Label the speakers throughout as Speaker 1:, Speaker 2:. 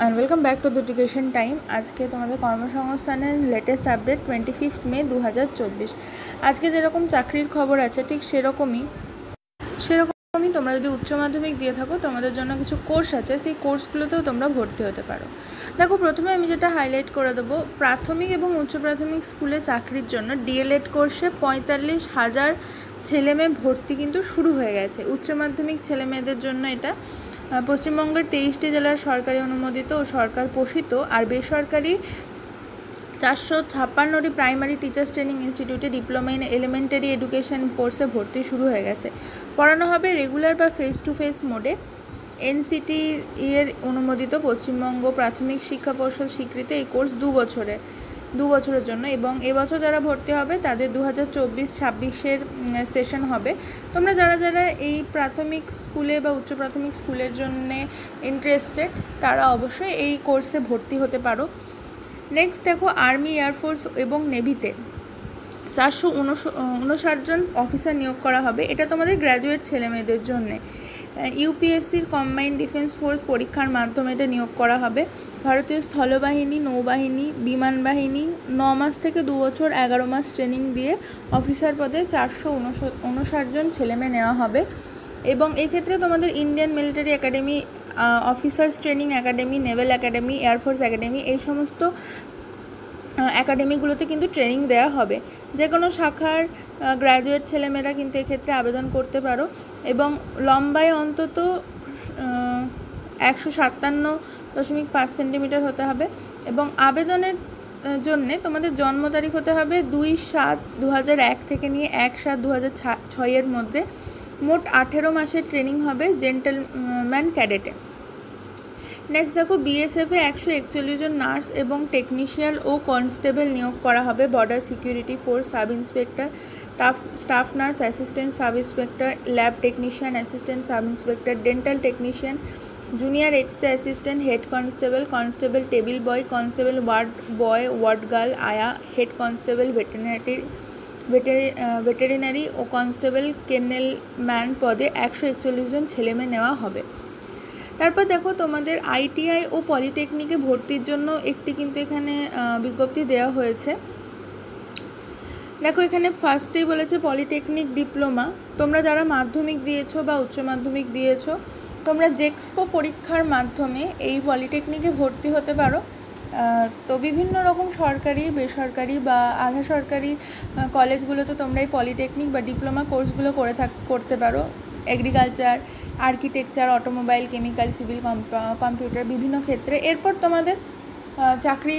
Speaker 1: And welcome back to the education time. আজকে তোমাদের কর্মসংস্থানের লেটেস্ট আপডেট 25 মে 2024। আজকে যেরকম চাকরির খবর আছে ঠিক সেরকমই তোমরা যদি উচ্চ মাধ্যমিক দিয়ে থাকো তোমাদের জন্য কিছু কোর্স আছে, সেই কোর্সগুলোতেও তোমরা ভর্তি হতে পারো। দেখো, প্রথমে আমি যেটা হাইলাইট করে দেবো, প্রাথমিক এবং উচ্চ প্রাথমিক স্কুলে চাকরির জন্য ডিএলএড কোর্সে 45,000 ছেলেমেয়ে ভর্তি কিন্তু শুরু হয়ে গেছে। উচ্চ মাধ্যমিক ছেলেমেয়েদের জন্য এটা পশ্চিমবঙ্গের 23টি জেলার সরকারি অনুমোদিত ও সরকার পোষিত আর বেসরকারি 456টি প্রাইমারি টিচার্স ট্রেনিং ইনস্টিটিউটে ডিপ্লোমা ইন এলিমেন্টারি এডুকেশন কোর্সে ভর্তি শুরু হয়ে গেছে। পড়ানো হবে রেগুলার বা ফেস টু ফেস মোডে। এনসিটি এর অনুমোদিত পশ্চিমবঙ্গ প্রাথমিক শিক্ষা পর্ষদ স্বীকৃত এই কোর্স 2 বছরের জন্য, এবং এবছর যারা ভর্তি হবে তাদের 2024-26 সেশন হবে। তোমরা যারা এই প্রাথমিক স্কুলে বা উচ্চ প্রাথমিক স্কুলের জন্য ইন্টারেস্টেড তারা অবশ্যই এই কোর্সে ভর্তি হতে পারো। নেক্সট দেখো, আর্মি, এয়ারফোর্স এবং নেভিতে 459 জন অফিসার নিয়োগ করা হবে। এটা তোমাদের গ্র্যাজুয়েট ছেলেমেয়েদের জন্যে। ইউপিএসসির কম্বাইন্ড ডিফেন্স ফোর্স পরীক্ষার মাধ্যমে এটা নিয়োগ করা হবে। ভারতীয় স্থলবাহিনী, নৌবাহিনী, বিমান বাহিনী 9 মাস থেকে 2 বছর 11 মাস ট্রেনিং দিয়ে অফিসার পদে 459 জন ছেলেমেয়ে নেওয়া হবে। এবং এক্ষেত্রে তোমাদের Indian military academy, officers training academy, naval academy, air force academy, এই সমস্ত একাডেমিগুলোতে কিন্তু ট্রেনিং দেওয়া হবে। যে কোনো শাখার গ্র্যাজুয়েট ছেলেমেয়েরা কিন্তু এক্ষেত্রে আবেদন করতে পারো। এবং লম্বায় অন্তত 157.5 সেন্টিমিটার হতে হবে। এবং আবেদনের জন্যে তোমাদের জন্ম তারিখ হতে হবে 2/7/2001 থেকে নিয়ে 1/7/2006 এর মধ্যে। মোট 18 মাসের ট্রেনিং হবে জেন্টলম্যান ক্যাডেটে। নেক্সট দেখো, বিএসএফে 141 জন নার্স এবং টেকনিশিয়ান ও কনস্টেবল নিয়োগ করা হবে। Border security force sub inspector, staff nurse, assistant sub inspector, lab technician, assistant sub inspector, dental technician, junior extra assistant, head constable, table boy, constable, ward boy, ward girl, আয়া, head constable, veterinary ও constable kennelman পদে 141 জন ছেলেমেয়ে নেওয়া হবে। তারপর দেখো, তোমাদের ITI ও পলিটেকনিকে ভর্তির জন্য একটি কিন্তু এখানে বিজ্ঞপ্তি দেওয়া হয়েছে। দেখো, এখানে ফার্স্টেই বলেছে পলিটেকনিক ডিপ্লোমা। তোমরা যারা মাধ্যমিক দিয়েছো বা উচ্চ মাধ্যমিক দিয়েছো, তোমরা জেক্সপো পরীক্ষার মাধ্যমে এই পলিটেকনিকে ভর্তি হতে পারো। তো বিভিন্ন রকম সরকারি, বেসরকারি বা আধা সরকারি কলেজগুলোতে তোমরা এই পলিটেকনিক বা ডিপ্লোমা কোর্সগুলো করতে পারো। Agriculture, architecture, automobile, chemical, civil, computer, বিভিন্ন ক্ষেত্রে। এরপর তোমাদের চাকরি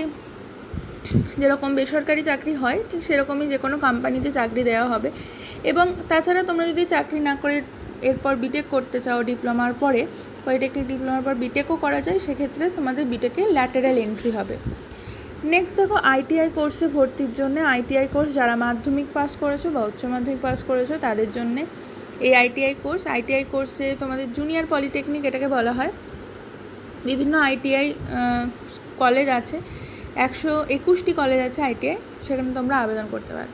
Speaker 1: যেরকম বেসরকারি চাকরি হয় ঠিক সেরকমই যে কোনো কোম্পানিতে চাকরি দেওয়া হবে। এবং তাছাড়া তোমরা যদি চাকরি না করে এরপর বিটেক করতে চাও, ডিপ্লোমার পরে পলিটেকনিক ডিপ্লোমার পর বিটেকও করা যায়, সেক্ষেত্রে তোমাদের বিটেকে ল্যাটারাল এন্ট্রি হবে। নেক্সট দেখো, আইটিআই কোর্সে ভর্তির জন্য আইটিআই কোর্স যারা মাধ্যমিক পাস করেছো বা উচ্চ মাধ্যমিক পাস করেছো তাদের জন্যে এই আইটিআই কোর্সে তোমাদের জুনিয়র পলিটেকনিক এটাকে বলা হয়। বিভিন্ন আইটিআই কলেজ আছে, 121টি কলেজ আছে আইটিআই, সেখানে তোমরা আবেদন করতে পারো।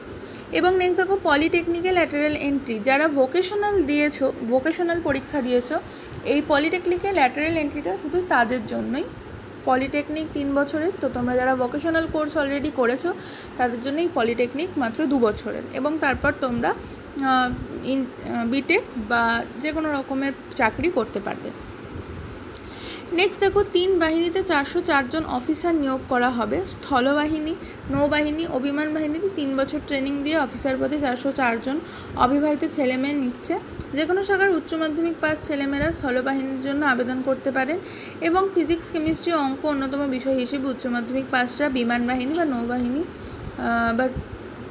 Speaker 1: এবং নেক্সট দেখো, পলিটেকনিকে ল্যাটারাল এন্ট্রি যারা ভোকেশনাল পরীক্ষা দিয়েছো, এই পলিটেকনিকে ল্যাটারাল এন্ট্রিটা শুধু তাদের জন্যই। পলিটেকনিক 3 বছরের, তো তোমরা যারা ভোকেশনাল কোর্স অলরেডি করেছো তাদের জন্য এই পলিটেকনিক মাত্র 2 বছরের। এবং তারপর তোমরা বিটেক বা যে কোনো রকমের চাকরি করতে পারবে। নেক্সট দেখো, 3 বাহিনীতে 404 জন অফিসার নিয়োগ করা হবে। স্থলবাহিনী, নৌবাহিনী ও বিমান বাহিনীতে 3 বছর ট্রেনিং দিয়ে অফিসার পদে 404 জন অবিবাহিত ছেলেমেয়ে নিচ্ছে। যে কোনো শাখার উচ্চ মাধ্যমিক পাস ছেলেমেয়েরা স্থলবাহিনীর জন্য আবেদন করতে পারেন। এবং ফিজিক্স, কেমিস্ট্রি, অঙ্ক অন্যতম বিষয় হিসেবে উচ্চ মাধ্যমিক পাসরা বিমান বাহিনী বা নৌবাহিনী বা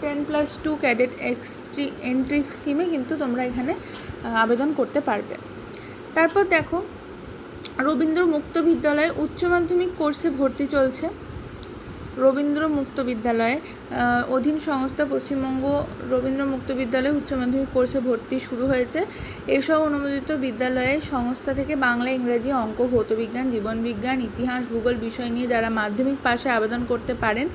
Speaker 1: 10+2 ক্যাডেট এন্ট্রি স্কিমে কিন্তু তোমরা এখানে আবেদন করতে পারবে। তারপর দেখো, রবীন্দ্র মুক্ত বিদ্যালয়ে উচ্চ মাধ্যমিক কোর্সে ভর্তি চলছে। রবীন্দ্র মুক্ত বিদ্যালয়ে অধীন সংস্থা পশ্চিমবঙ্গ রবীন্দ্র মুক্ত বিদ্যালয়ে উচ্চ মাধ্যমিক কোর্সে ভর্তি শুরু হয়েছে। এসব অনুমোদিত বিদ্যালয়ে সংস্থা থেকে বাংলা, ইংরেজি, অঙ্ক, ভৌতবিজ্ঞান, জীবনবিজ্ঞান, ইতিহাস, ভূগোল বিষয় নিয়ে যারা মাধ্যমিক পাশে আবেদন করতে পারেন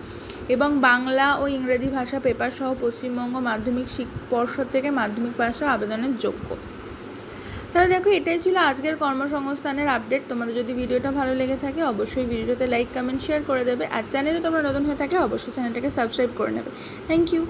Speaker 1: এবং বাংলা ও ইংরেজি ভাষা পেপার সহ পশ্চিমবঙ্গ মাধ্যমিক পর্ষদ থেকে মাধ্যমিক পাশে আবেদনের যোগ্য। তাহলে দেখো, এটাই ছিল আজকের কর্মসংস্থানের আপডেট। তোমাদের যদি ভিডিওটা ভালো লেগে থাকে অবশ্যই ভিডিওতে লাইক, কমেন্ট, শেয়ার করে দেবে। আর চ্যানেলে তোমরা নতুন হয়ে থাকলে অবশ্যই চ্যানেলটাকে সাবস্ক্রাইব করে নেবে। Thank you.